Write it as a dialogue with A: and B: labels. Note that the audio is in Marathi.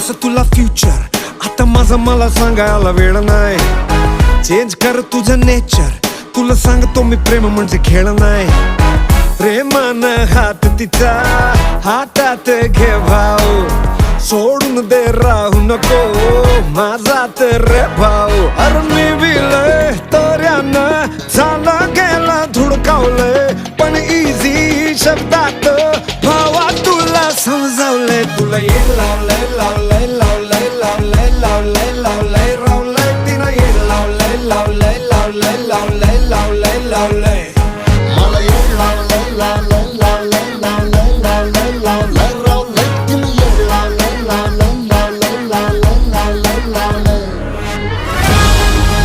A: कसं तुला फ्युचर आता माझं मला सांगायला वेळ नाही. चेंज कर तुझं नेचर, तुला सांगतो मी प्रेम म्हणजे खेळ नाही. प्रेमानं हात तिचा हातात घे भाऊ, सोडून दे राहू नको माझा तर भाऊ. अरे